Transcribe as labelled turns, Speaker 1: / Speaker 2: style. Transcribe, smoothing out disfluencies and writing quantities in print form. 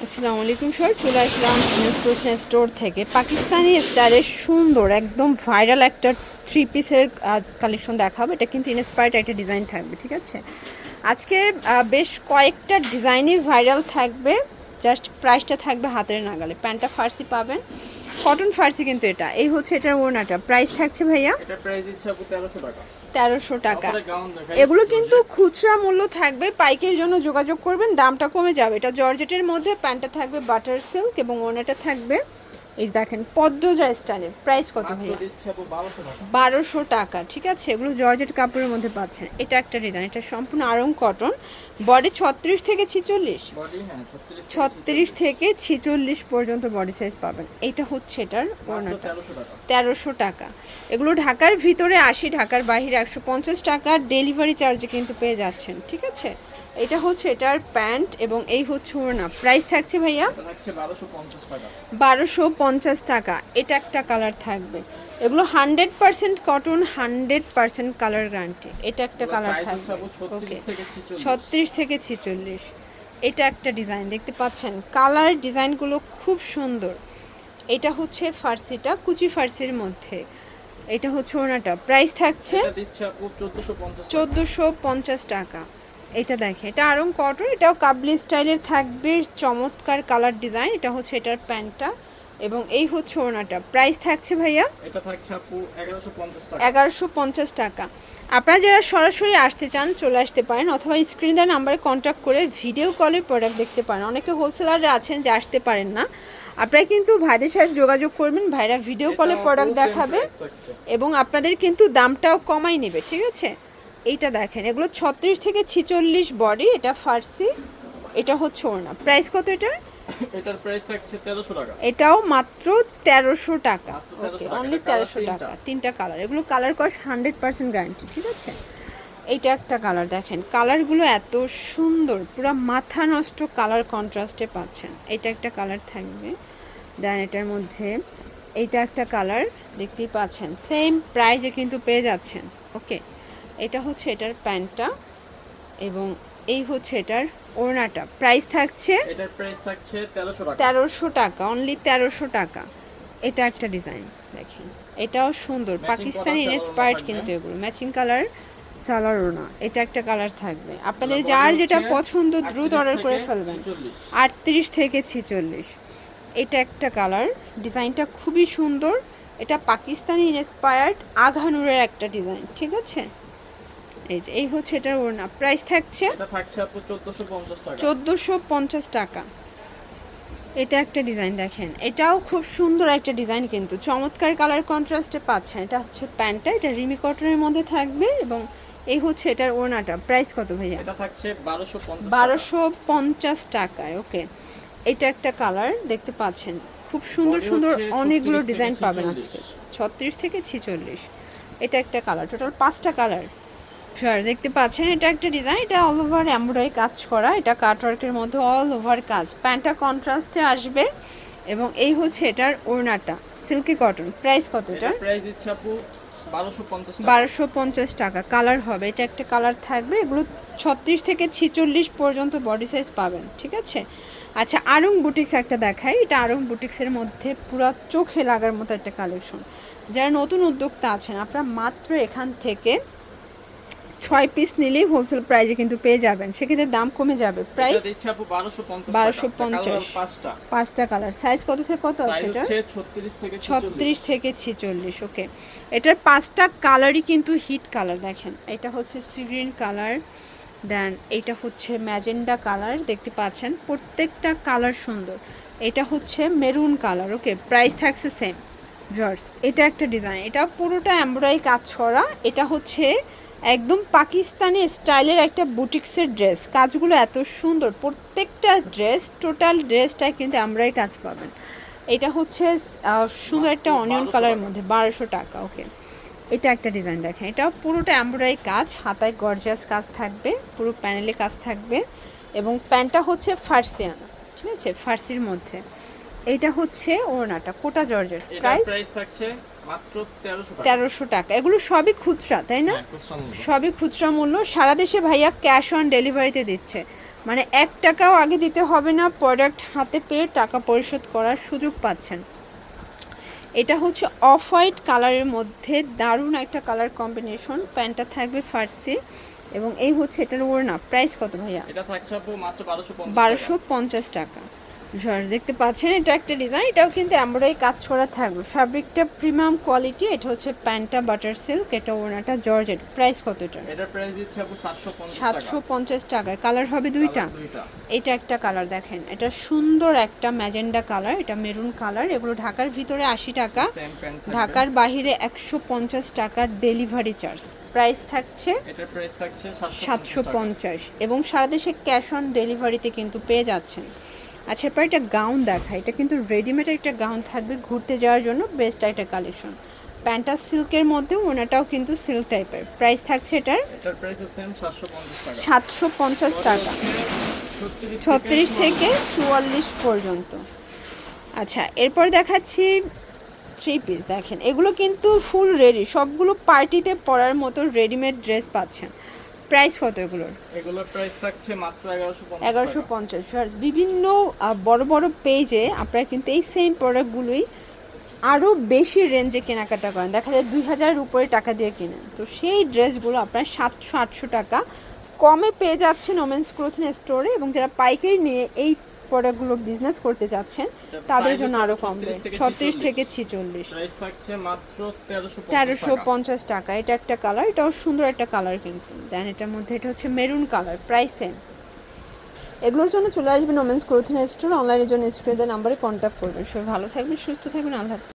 Speaker 1: আসসালামু আলাইকুম স্যার, চলে আসলাম ইনস্পিরেশন স্টোর থেকে পাকিস্তানি স্টাইলের সুন্দর একদম ভাইরাল একটা থ্রি পিসের কালেকশন দেখাবো। এটা কিন্তু ইন্সপায়ার্ড একটা ডিজাইন থাকবে, ঠিক আছে। আজকে বেশ কয়েকটা ডিজাইনই ভাইরাল থাকবে, জাস্ট প্রাইসটা থাকবে হাতের নাগালে। প্যান্টটা ফার্সি পাবেন, কটন ফার্সি কিন্তু এটা। এই হচ্ছে এটার ওড়নাটা, প্রাইস থাকছে ভাইয়া
Speaker 2: এটা প্রাইস দিচ্ছে আপু 1300 টাকা।
Speaker 1: 1300 টাকা।
Speaker 2: তারপরে গাউন দেখাই,
Speaker 1: এগুলো কিন্তু খুচরা মূল্য থাকবে, পাইকের জন্য যোগাযোগ করবেন, দামটা কমে যাবে। এটা জর্জেটের মধ্যে, প্যান্টটা থাকবে বাটার সিল্ক এবং ওড়নাটা থাকবে এই দেখেন পদ্মজা স্টাইলের। প্রাইস কত
Speaker 2: মাত্র
Speaker 1: ভাইয়া?
Speaker 2: দিচ্ছে আপু 1200 টাকা।
Speaker 1: 1200 টাকা, ঠিক আছে। এগুলো জর্জেট কাপড়ের মধ্যে পাচ্ছেন। এটা একটা ডিজাইন, এটা সম্পূর্ণ আড়ং কটন, বডি 36 থেকে 46,
Speaker 2: বডি হ্যাঁ
Speaker 1: 36 থেকে 46 পর্যন্ত বডি সাইজ পাবেন। এটা হচ্ছে এটার ওড়নাটা, 1300 টাকা। এগুলো ঢাকার ভিতরে 80, ঢাকার বাইরে 150 টাকা ডেলিভারি চার্জে কিন্তু পেয়ে যাচ্ছেন, ঠিক আছে। এটা হচ্ছে এটার প্যান্ট এবং এই হচ্ছে ওড়না। প্রাইস থাকছে ভাইয়া
Speaker 2: এটা থাকছে 1250 টাকা।
Speaker 1: 1250 টাকা। এটা একটা কালার থাকবে। এগুলো 100% কটন, 100% কালার গ্যারান্টি। এটা একটা কালার থাকবে, ওকে, 36 থেকে 46। এটা একটা ডিজাইন দেখতে পাচ্ছেন, কালার ডিজাইনগুলো খুব সুন্দর। এটা হচ্ছে ফার্সিটা, কুচি ফার্সির মধ্যে। এটা হচ্ছে ওড়নাটা, প্রাইস থাকছে
Speaker 2: এটা দিচ্ছে আপু 1450 টাকা।
Speaker 1: 1450 টাকা। এটা দেখে, এটা আরং কটন, এটাও কাবলি স্টাইলের থাকবে, চমৎকার কালার ডিজাইন। এটা হচ্ছে এটার প্যান্টটা এবং এই হচ্ছে ওড়নাটা। প্রাইস থাকছে ভাইয়া
Speaker 2: এটা থাকছে আপু 1150 টাকা।
Speaker 1: 1150 টাকা। আপনারা যারা সরাসরি আসতে চান চলে আসতে পারেন, অথবা স্ক্রিনে দেওয়া নাম্বারে কন্ট্যাক্ট করে ভিডিও কলে প্রোডাক্ট দেখতে পারেন। অনেকে হোলসেলাররা আছেন যে আসতে পারেন না, আপনারা কিন্তু ভাইদের সাথে যোগাযোগ করবেন, ভাইরা ভিডিও কলে প্রোডাক্ট দেখাবে এবং আপনাদের কিন্তু দামটাও কমাই নেবে, ঠিক আছে। এইটা দেখেন, এগুলো 36 থেকে 46 বডি, এটা ফার্সি, এটা হচ্ছে ওড়না। প্রাইস কত এটার?
Speaker 2: এটার প্রাইস থাকছে 1300 টাকা।
Speaker 1: এটাও মাত্র 1300 টাকা,
Speaker 2: মাত্র 1300
Speaker 1: ওকে,
Speaker 2: টাকা।
Speaker 1: অনলি
Speaker 2: এটা কালার
Speaker 1: 1300 টাকা। তিনটা কালার, এগুলো কালার কস 100% গ্যারান্টি, ঠিক আছে। এইটা একটা কালার দেখেন, কালারগুলো এত সুন্দর, পুরো মাথা নষ্ট কালার কন্ট্রাস্টে পাচ্ছেন। এটা একটা কালার থাকবে, দেন এটার মধ্যে এইটা একটা কালার দেখতেই পাচ্ছেন, সেম প্রাইজে কিন্তু পেয়ে যাচ্ছেন, ওকে। এটা হচ্ছে এটার প্যান্টটা এবং এই হচ্ছে এটার ওড়নাটা। প্রাইস থাকছে
Speaker 2: এটার প্রাইস থাকছে 1300 টাকা।
Speaker 1: 1300 টাকা, অনলি 1300 টাকা। এটা একটা ডিজাইন দেখেন, এটাও সুন্দর, পাকিস্তানি ইন্সপায়ার্ড কিন্তু এগুলো। ম্যাচিং কালার সালোয়ার ওড়না। এটা একটা কালার থাকবে, আপনাদের যার যেটা পছন্দ দ্রুত অর্ডার করে ফেলবেন। 38 থেকে 46। এটা একটা কালার, ডিজাইনটা খুবই সুন্দর। এটা পাকিস্তানি ইন্সপায়ার্ড আঘানুরের একটা ডিজাইন, ঠিক আছে। এই হচ্ছে এটার ওড়না। প্রাইস থাকছে
Speaker 2: এটা থাকছে আপু 1450 টাকা।
Speaker 1: 1450 টাকা। এটা একটা ডিজাইন দেখেন, এটাও খুব সুন্দর একটা ডিজাইন, কিন্তু চমৎকার কালার কন্ট্রাস্টে পাচ্ছেন। এটা হচ্ছে প্যান্টটা, এটা রিমি কটনের মধ্যে থাকবে এবং এই হচ্ছে এটার ওড়নাটা। প্রাইস কত ভাইয়া?
Speaker 2: এটা থাকছে 1250 টাকা।
Speaker 1: 1250 টাকায়, ওকে। এটা একটা কালার দেখতে পাচ্ছেন, খুব সুন্দর সুন্দর অনেকগুলো ডিজাইন পাবেন আজকে, 36 থেকে 46। এটা একটা কালার, টোটাল 5টা কালার স্যার দেখতে পাচ্ছেন। এটা একটা ডিজাইন, এটা অল ওভার এমব্রয়ডারি কাজ করা, এটা কাটওয়ার্কের মধ্যে অল ওভার কাজ। প্যান্টটা কন্ট্রাস্টে আসবে এবং এই হচ্ছে এটার ওড়নাটা, সিল্কি কটন। প্রাইস কত এটা?
Speaker 2: প্রাইস দিচ্ছে আপু 1250 টাকা।
Speaker 1: 1250 টাকা। কালার হবে, এটা একটা কালার থাকবে। এগুলো 36 থেকে 46 পর্যন্ত বডি সাইজ পাবেন, ঠিক আছে। আচ্ছা, আরং বুটিক্স একটা দেখাই। এটা আরং বুটিক্সের মধ্যে পুরো চোখে লাগার মতো একটা কালেকশন। যারা নতুন উদ্যোক্তা আছেন, আপনারা মাত্র এখান থেকে 6 পিস নিলেই হোলসেল প্রাইসে কিন্তু পেয়ে যাবেন, সেক্ষেত্রে দাম কমে যাবে। প্রাইস
Speaker 2: এটা দিচ্ছে আপু 1250 টাকা।
Speaker 1: 1250। 5টা কালার, সাইজ কত থেকে কত আছে এটা? 36 থেকে 46, ওকে। এটার 5টা কালারই কিন্তু হিট কালার দেখেন। এটা হচ্ছে সি গ্রিন কালার, দেন এটা হচ্ছে ম্যাজেন্ডা কালার, দেখতে পাচ্ছেন প্রত্যেকটা কালার সুন্দর। এটা হচ্ছে মেরুন কালার, ওকে। প্রাইস থাকছে সেম জর্জ। এটা একটা ডিজাইন, এটা পুরোটা এমব্রয়ডারি কাজ করা। এটা হচ্ছে একদম পাকিস্তানি স্টাইলের একটা বুটিক্সের ড্রেস, কাজগুলো এত সুন্দর, প্রত্যেকটা ড্রেস, টোটাল ড্রেসটাই কিন্তু এমব্রয়ডারি কাজ পাবেন। এটা হচ্ছে সুন্দর একটা অনিয়ন কালারের মধ্যে, 1200 টাকা, ওকে। এটা একটা ডিজাইন দেখেন, এটা পুরোটা এমব্রয়ডারি কাজ, হাতায় গর্জিয়াস কাজ থাকবে, পুরো প্যানেলে কাজ থাকবে এবং প্যান্টটা হচ্ছে ফার্সিয়ানা, ঠিক আছে, ফার্সির মধ্যে। এইটা হচ্ছে ওড়নাটা, কোটা জর্জের। প্রাইস
Speaker 2: থাকছে মাত্র 1300 টাকা।
Speaker 1: 1300 টাকা। এগুলো সবই খুচরা, তাই না? সবই খুচরা মূল্য। সারা দেশে ভাইয়া ক্যাশ অন ডেলিভারিতে দিচ্ছে। মানে 1 টাকাও আগে দিতে হবে না, প্রোডাক্ট হাতে পেয়ে টাকা পরিশোধ করার সুযোগ পাচ্ছেন। এটা হচ্ছে অফ হোয়াইট কালারের মধ্যে দারুণ একটা কালার কম্বিনেশন। প্যান্টটা থাকবে ফার্সি এবং এই হচ্ছে এটার ওড়না। প্রাইস কত ভাইয়া?
Speaker 2: এটা থাকছে আপু মাত্র
Speaker 1: 1250 টাকা। ভিউয়ার্স দেখতে পাচ্ছেন এটা একটা ডিজাইন, এটাও কিন্তু এমব্রয়ডারি কাজ করা থাকবে। ফ্যাব্রিকটা প্রিমিয়াম কোয়ালিটি। এটা হচ্ছে প্যান্টটা বাটার সিল্ক, এটা ওড়নাটা জর্জেট। প্রাইস কত এটা?
Speaker 2: এটার প্রাইস দিচ্ছে আপু
Speaker 1: 750 টাকায়। কালার হবে দুইটা। এটা একটা কালার দেখেন, এটা সুন্দর একটা ম্যাজেন্ডা কালার, এটা মেরুন কালার। এগুলো ঢাকার ভিতরে 80 টাকা, ঢাকার বাইরে 150 টাকার ডেলিভারি চার্জ। প্রাইস থাকছে
Speaker 2: এটার প্রাইস থাকছে
Speaker 1: 750 এবং সারা দেশে ক্যাশ অন ডেলিভারিতে কিন্তু পেয়ে যাচ্ছেন। আচ্ছা, এরপর একটা গাউন দেখা। এটা কিন্তু রেডিমেড একটা গাউন থাকবে, ঘুরতে যাওয়ার জন্য বেস্ট একটা কালেকশন। প্যান্টটা সিল্কের মধ্যে, ওনাটাও কিন্তু সিল্ক টাইপের। প্রাইস থাকছে এটার
Speaker 2: প্রাইস সেম 750 টাকা।
Speaker 1: 750 টাকা, 36 থেকে 44 পর্যন্ত। আচ্ছা, এরপর দেখাচ্ছি 3 পিস। দেখেন এগুলো কিন্তু ফুল রেডি, সবগুলো পার্টিতে পরার মতো রেডিমেড ড্রেস পাচ্ছেন। প্রাইস কত এগুলোর?
Speaker 2: এগুলোর প্রাইস থাকছে মাত্র
Speaker 1: 1150। বিভিন্ন বড় বড় পেজে আপনারা কিন্তু এই সেম প্রোডাক্টগুলোই আরও বেশি রেঞ্জে কেনাকাটা করেন, দেখা যায় 2000 উপরে টাকা দিয়ে কিনেন। তো সেই ড্রেসগুলো আপনার 700-800 টাকা কমে পেয়ে যাচ্ছেন ওমেন্স ক্লোথিং স্টোরে। এবং যারা পাইকারি নিয়ে এই প্রোডাক্টগুলো বিজনেস করতে চাচ্ছেন তাদের জন্য আরও কমবে, 36 থেকে 46।
Speaker 2: প্রাইস থাকছে মাত্র
Speaker 1: 1350 টাকা। এটা একটা কালার, এটাও সুন্দর একটা কালার কিন্তু। দেন এটার মধ্যে এটা হচ্ছে মেরুন কালার। Price same. এগুলোর জন্য চলে আসবেন ওমেন্স ক্লোথিং স্টোর। অনলাইনের জন্য স্ক্রিনে নাম্বারে কন্ট্যাক্ট করবেন। সবাই ভালো থাকবেন, সুস্থ থাকবেন। আল্লাহ হাফেজ।